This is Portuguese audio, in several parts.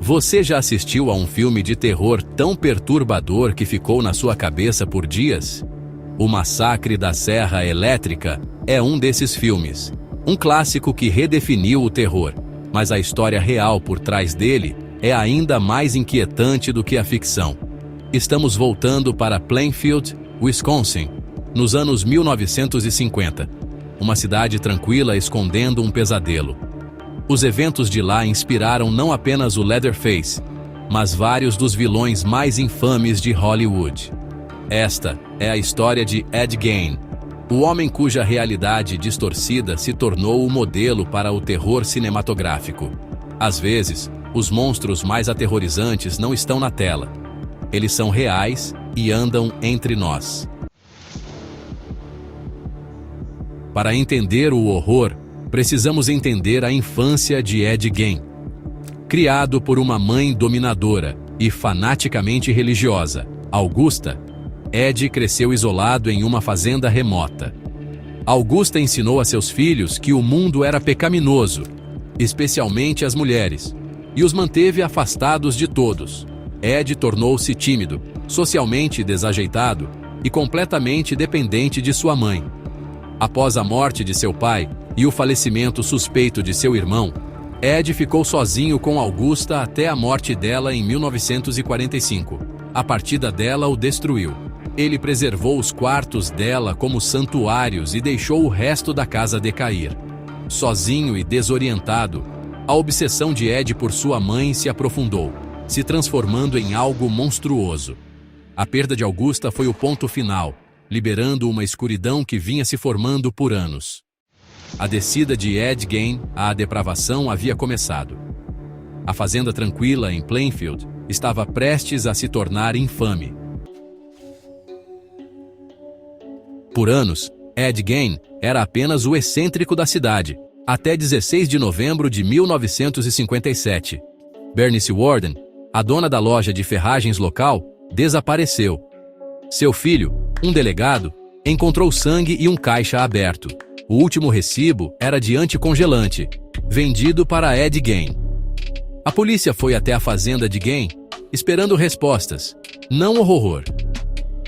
Você já assistiu a um filme de terror tão perturbador que ficou na sua cabeça por dias? O Massacre da Serra Elétrica é um desses filmes. Um clássico que redefiniu o terror, mas a história real por trás dele é ainda mais inquietante do que a ficção. Estamos voltando para Plainfield, Wisconsin, nos anos 1950. Uma cidade tranquila escondendo um pesadelo. Os eventos de lá inspiraram não apenas o Leatherface, mas vários dos vilões mais infames de Hollywood. Esta é a história de Ed Gein, o homem cuja realidade distorcida se tornou o modelo para o terror cinematográfico. Às vezes, os monstros mais aterrorizantes não estão na tela. Eles são reais e andam entre nós. Para entender o horror, precisamos entender a infância de Ed Gein. Criado por uma mãe dominadora e fanaticamente religiosa, Augusta, Ed cresceu isolado em uma fazenda remota. Augusta ensinou a seus filhos que o mundo era pecaminoso, especialmente as mulheres, e os manteve afastados de todos. Ed tornou-se tímido, socialmente desajeitado e completamente dependente de sua mãe. Após a morte de seu pai e o falecimento suspeito de seu irmão, Ed ficou sozinho com Augusta até a morte dela em 1945. A partida dela o destruiu. Ele preservou os quartos dela como santuários e deixou o resto da casa decair. Sozinho e desorientado, a obsessão de Ed por sua mãe se aprofundou, se transformando em algo monstruoso. A perda de Augusta foi o ponto final, liberando uma escuridão que vinha se formando por anos. A descida de Ed Gein à depravação havia começado. A fazenda tranquila em Plainfield estava prestes a se tornar infame. Por anos, Ed Gein era apenas o excêntrico da cidade, até 16 de novembro de 1957. Bernice Warden, a dona da loja de ferragens local, desapareceu. Seu filho, um delegado, encontrou sangue e um caixa aberto. O último recibo era de anticongelante, vendido para Ed Gein. A polícia foi até a fazenda de Gein, esperando respostas, não horror.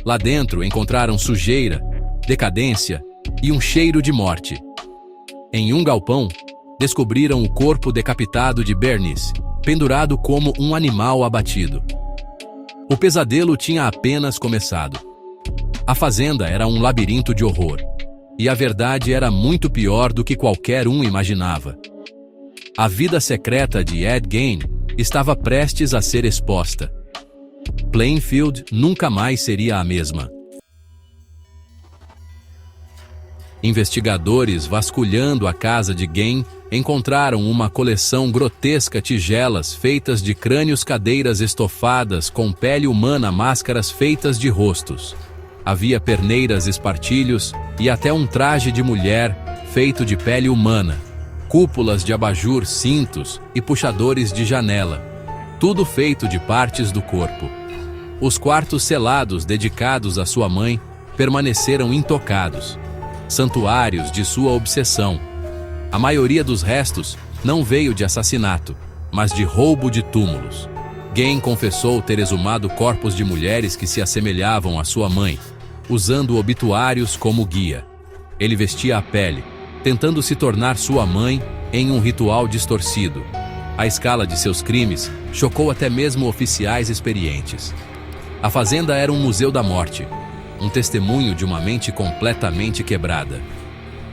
Lá dentro encontraram sujeira, decadência e um cheiro de morte. Em um galpão, descobriram o corpo decapitado de Bernice, pendurado como um animal abatido. O pesadelo tinha apenas começado. A fazenda era um labirinto de horror. E a verdade era muito pior do que qualquer um imaginava. A vida secreta de Ed Gein estava prestes a ser exposta. Plainfield nunca mais seria a mesma. Investigadores vasculhando a casa de Gein encontraram uma coleção grotesca de tigelas feitas de crânios, cadeiras estofadas com pele humana, máscaras feitas de rostos. Havia perneiras, espartilhos e até um traje de mulher feito de pele humana, cúpulas de abajur, cintos e puxadores de janela, tudo feito de partes do corpo. Os quartos selados dedicados à sua mãe permaneceram intocados, santuários de sua obsessão. A maioria dos restos não veio de assassinato, mas de roubo de túmulos. Gein confessou ter exumado corpos de mulheres que se assemelhavam à sua mãe, usando obituários como guia. Ele vestia a pele, tentando se tornar sua mãe em um ritual distorcido. A escala de seus crimes chocou até mesmo oficiais experientes. A fazenda era um museu da morte, um testemunho de uma mente completamente quebrada.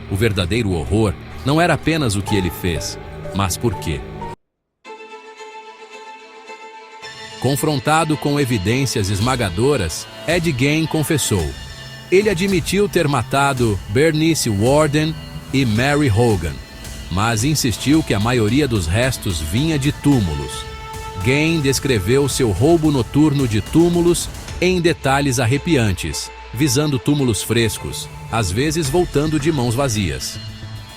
O verdadeiro horror não era apenas o que ele fez, mas por quê. Confrontado com evidências esmagadoras, Ed Gein confessou. Ele admitiu ter matado Bernice Warden e Mary Hogan, mas insistiu que a maioria dos restos vinha de túmulos. Gein descreveu seu roubo noturno de túmulos em detalhes arrepiantes, visando túmulos frescos, às vezes voltando de mãos vazias.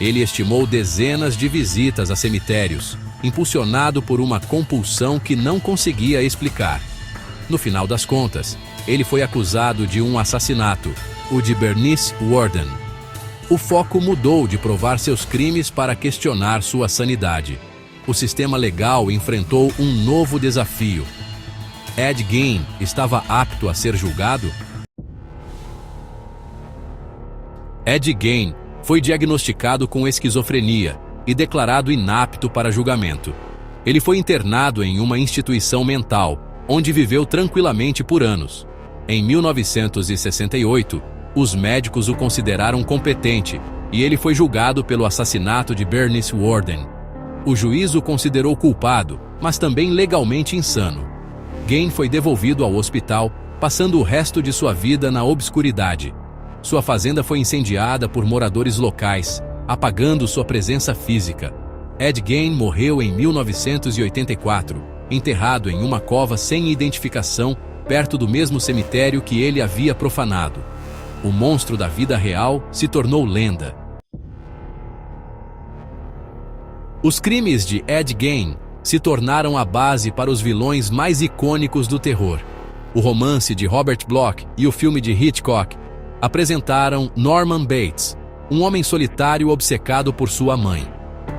Ele estimou dezenas de visitas a cemitérios, impulsionado por uma compulsão que não conseguia explicar. No final das contas, ele foi acusado de um assassinato, o de Bernice Warden. O foco mudou de provar seus crimes para questionar sua sanidade. o sistema legal enfrentou um novo desafio. Ed Gein estava apto a ser julgado? Ed Gein foi diagnosticado com esquizofrenia e declarado inapto para julgamento. Ele foi internado em uma instituição mental, onde viveu tranquilamente por anos. Em 1968, os médicos o consideraram competente e ele foi julgado pelo assassinato de Bernice Worden. O juiz o considerou culpado, mas também legalmente insano. Gein foi devolvido ao hospital, passando o resto de sua vida na obscuridade. Sua fazenda foi incendiada por moradores locais, apagando sua presença física. Ed Gein morreu em 1984, enterrado em uma cova sem identificação, perto do mesmo cemitério que ele havia profanado. O monstro da vida real se tornou lenda. Os crimes de Ed Gein se tornaram a base para os vilões mais icônicos do terror. O romance de Robert Bloch e o filme de Hitchcock apresentaram Norman Bates, um homem solitário obcecado por sua mãe.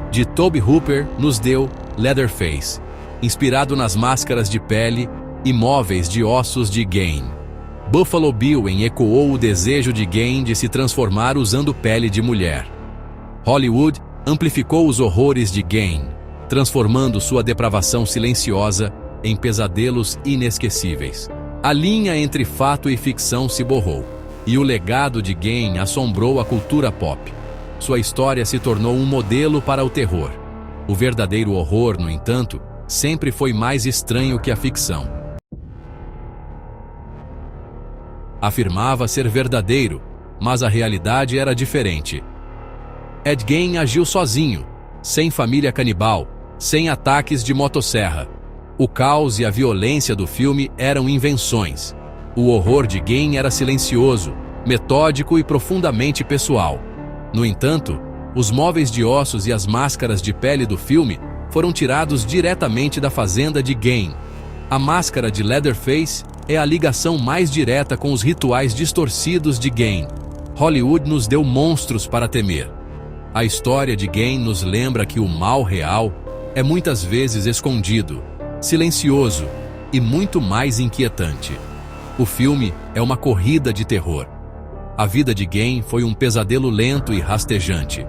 De Tobe Hooper nos deu Leatherface, inspirado nas máscaras de pele e móveis de ossos de Gein. Buffalo Bill ecoou o desejo de Gein de se transformar usando pele de mulher. Hollywood amplificou os horrores de Gein, transformando sua depravação silenciosa em pesadelos inesquecíveis. A linha entre fato e ficção se borrou, e o legado de Gein assombrou a cultura pop. Sua história se tornou um modelo para o terror. O verdadeiro horror, no entanto, sempre foi mais estranho que a ficção. Afirmava ser verdadeiro, mas a realidade era diferente. Ed Gein agiu sozinho, sem família canibal, sem ataques de motosserra. O caos e a violência do filme eram invenções. O horror de Gein era silencioso, metódico e profundamente pessoal. No entanto, os móveis de ossos e as máscaras de pele do filme foram tirados diretamente da fazenda de Gein. A máscara de Leatherface é a ligação mais direta com os rituais distorcidos de Gein. Hollywood nos deu monstros para temer. A história de Gein nos lembra que o mal real é muitas vezes escondido, silencioso e muito mais inquietante. O filme é uma corrida de terror. A vida de Gein foi um pesadelo lento e rastejante.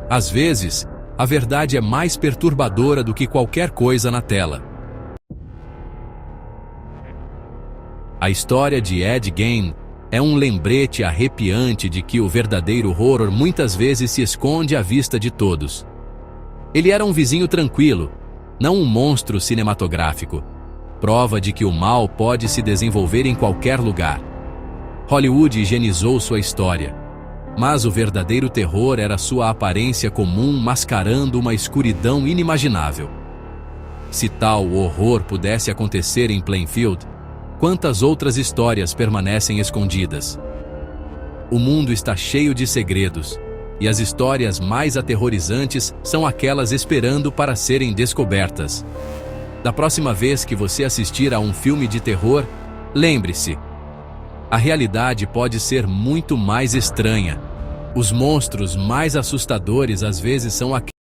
Às vezes, a verdade é mais perturbadora do que qualquer coisa na tela. A história de Ed Gein é um lembrete arrepiante de que o verdadeiro horror muitas vezes se esconde à vista de todos. Ele era um vizinho tranquilo, não um monstro cinematográfico. Prova de que o mal pode se desenvolver em qualquer lugar. Hollywood higienizou sua história, mas o verdadeiro terror era sua aparência comum mascarando uma escuridão inimaginável. Se tal horror pudesse acontecer em Plainfield, quantas outras histórias permanecem escondidas? O mundo está cheio de segredos, e as histórias mais aterrorizantes são aquelas esperando para serem descobertas. Da próxima vez que você assistir a um filme de terror, lembre-se: a realidade pode ser muito mais estranha. Os monstros mais assustadores às vezes são aqueles